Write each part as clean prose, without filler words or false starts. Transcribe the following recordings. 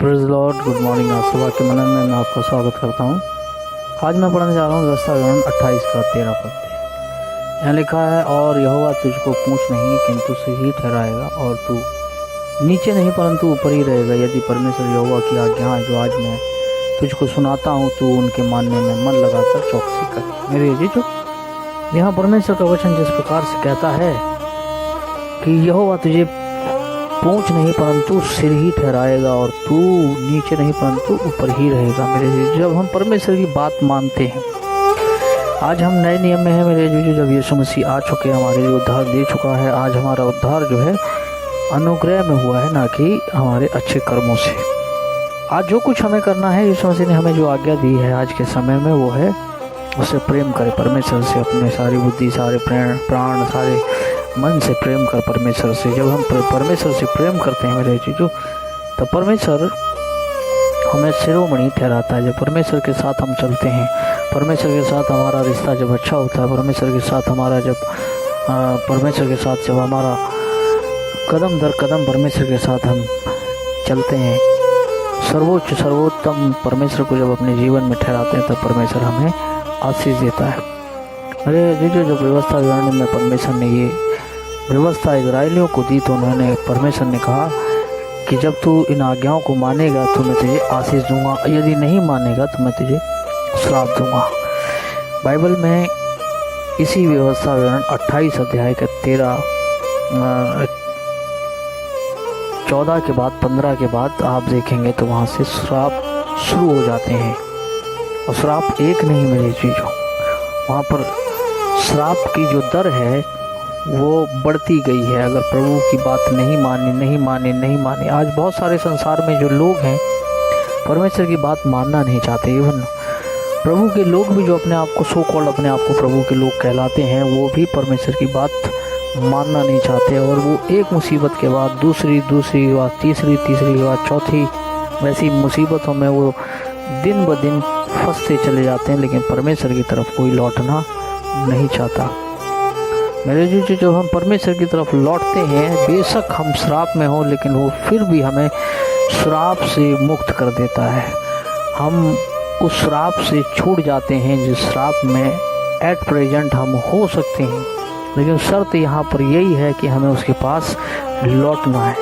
Praise Lord, good morning. आज सुबह के मनन में मैं आपका स्वागत करता हूँ। आज मैं पढ़ने जा रहा हूँ व्यवस्था विवरण 28 का 13 पद। यहाँ लिखा है, और यहोवा तुझको पूँछ नहीं किंतु सिर ही ठहराएगा, और तू नीचे नहीं परंतु ऊपर ही रहेगा। यदि परमेश्वर यहोवा की आज्ञा जो आज मैं तुझको सुनाता हूँ तू उनके मानने में मन लगाकर चौकसी कर। मेरे जीजो, यहाँ परमेश्वर का वचन जिस प्रकार से कहता है कि यहोवा तुझे पूँछ नहीं परंतु सिर ही ठहराएगा, और तू नीचे नहीं परंतु ऊपर ही रहेगा। मेरे जीजो, जब हम परमेश्वर की बात मानते हैं, आज हम नए नियम में हैं मेरे जीजो। जब यीशु मसीह आ चुके, हमारे लिए उद्धार दे चुका है। आज हमारा उद्धार जो है अनुग्रह में हुआ है, ना कि हमारे अच्छे कर्मों से। आज जो कुछ हमें करना है, यीशु मसीह ने हमें जो आज्ञा दी है आज के समय में, वो है उससे प्रेम करें परमेश्वर से। अपने सारी बुद्धि, सारे प्राण, सारे मन से प्रेम कर परमेश्वर से। जब हम परमेश्वर से प्रेम करते हैं मेरे जीजो, तो परमेश्वर हमें शिरोमणि ठहराता है। जब परमेश्वर के साथ हम चलते हैं, परमेश्वर के साथ हमारा रिश्ता जब अच्छा होता है, परमेश्वर के साथ हमारा जब हमारा कदम दर कदम परमेश्वर के साथ हम चलते हैं, सर्वोत्तम परमेश्वर को जब अपने जीवन में ठहराते हैं, तब परमेश्वर हमें आशीष देता है। अरे जीजो, जब व्यवस्था विवरण में परमेश्वर ने ये व्यवस्था इजराइलियों को दी, तो उन्होंने परमेश्वर ने कहा कि जब तू इन आज्ञाओं को मानेगा तो मैं तुझे आशीष दूंगा, यदि नहीं मानेगा तो मैं तुझे श्राप दूंगा। बाइबल में इसी व्यवस्था विवरण 28 अध्याय के 14 के बाद 15 के बाद आप देखेंगे तो वहाँ से श्राप शुरू हो जाते हैं। और श्राप एक नहीं मेरे चीज़ों, वहाँ पर श्राप की जो दर है वो बढ़ती गई है। अगर प्रभु की बात नहीं माने। आज बहुत सारे संसार में जो लोग हैं परमेश्वर की बात मानना नहीं चाहते। इवन प्रभु के लोग भी जो अपने आप को सो कॉल्ड अपने आप को प्रभु के लोग कहलाते हैं, वो भी परमेश्वर की बात मानना नहीं चाहते। और वो एक मुसीबत के बाद दूसरी के बाद तीसरी के बाद चौथी, वैसी मुसीबतों में वो दिन ब दिन फंसते चले जाते हैं, लेकिन परमेश्वर की तरफ कोई लौटना नहीं चाहता। मेरे जो जब हम परमेश्वर की तरफ लौटते हैं, बेशक हम श्राप में हों, लेकिन वो फिर भी हमें श्राप से मुक्त कर देता है। हम उस श्राप से छूट जाते हैं जिस श्राप में एट प्रेजेंट हम हो सकते हैं। लेकिन शर्त यहाँ पर यही है कि हमें उसके पास लौटना है,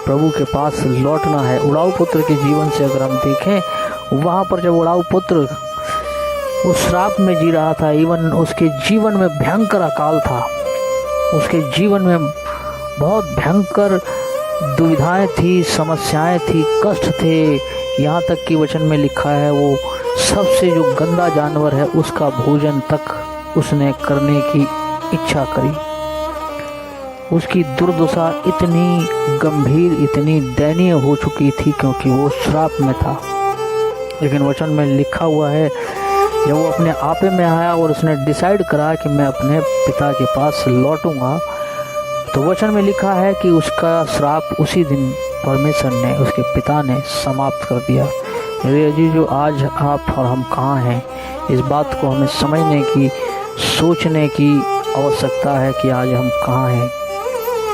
प्रभु के पास लौटना है। उड़ाऊ पुत्र के जीवन से अगर हम देखें, वहाँ पर जब उड़ाऊ पुत्र उस श्राप में जी रहा था, इवन उसके जीवन में भयंकर अकाल था, उसके जीवन में बहुत भयंकर दुविधाएं थी, समस्याएं थी, कष्ट थे। यहाँ तक कि वचन में लिखा है वो सबसे जो गंदा जानवर है उसका भोजन तक उसने करने की इच्छा करी। उसकी दुर्दशा इतनी गंभीर, इतनी दयनीय हो चुकी थी क्योंकि वो श्राप में था। लेकिन वचन में लिखा हुआ है, जब वो अपने आपे में आया और उसने डिसाइड करा कि मैं अपने पिता के पास लौटूंगा, तो वचन में लिखा है कि उसका श्राप उसी दिन परमेश्वर ने, उसके पिता ने समाप्त कर दिया। मेरे जीजो, आज आप और हम कहाँ हैं, इस बात को हमें समझने की, सोचने की आवश्यकता है कि आज हम कहाँ हैं।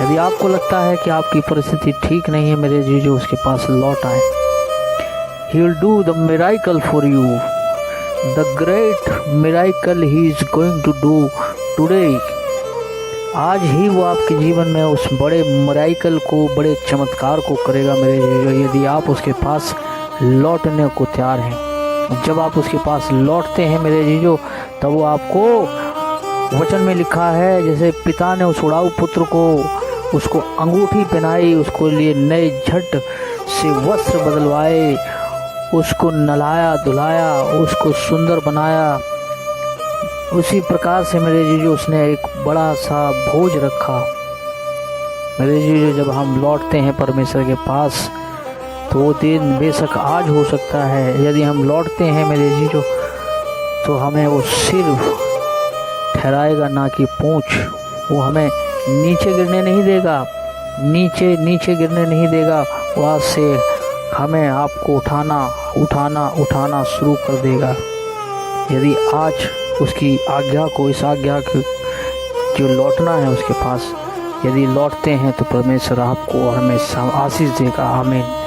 यदि आपको लगता है कि आपकी परिस्थिति ठीक नहीं है, मेरे जीजो, उसके पास लौट आए। He will do the miracle for you. The great miracle he is going to do today. आज ही वो आपके जीवन में उस बड़े मिराकल को, बड़े चमत्कार को करेगा मेरे जीजो, यदि आप उसके पास लौटने को तैयार हैं। जब आप उसके पास लौटते हैं मेरे जीजो, तब वो आपको, वचन में लिखा है, जैसे पिता ने उस उड़ाऊ पुत्र को, उसको अंगूठी पहनाई, उसको लिए नए झट से वस्त्र बदलवाए, उसको नहलाया धुलाया, उसको सुंदर बनाया, उसी प्रकार से मेरे जीजो उसने एक बड़ा सा भोज रखा। मेरे जीजो, जब हम लौटते हैं परमेश्वर के पास, तो वो दिन बेशक आज हो सकता है। यदि हम लौटते हैं मेरे जीजो, तो हमें वो सिर ठहराएगा, ना कि पूँछ। वो हमें नीचे गिरने नहीं देगा, नीचे गिरने नहीं देगा। वहाँ से हमें आपको उठाना शुरू कर देगा। यदि आज उसकी आज्ञा को, इस आज्ञा को जो लौटना है उसके पास, यदि लौटते हैं, तो परमेश्वर आपको और हमें आशीष देगा। आमीन।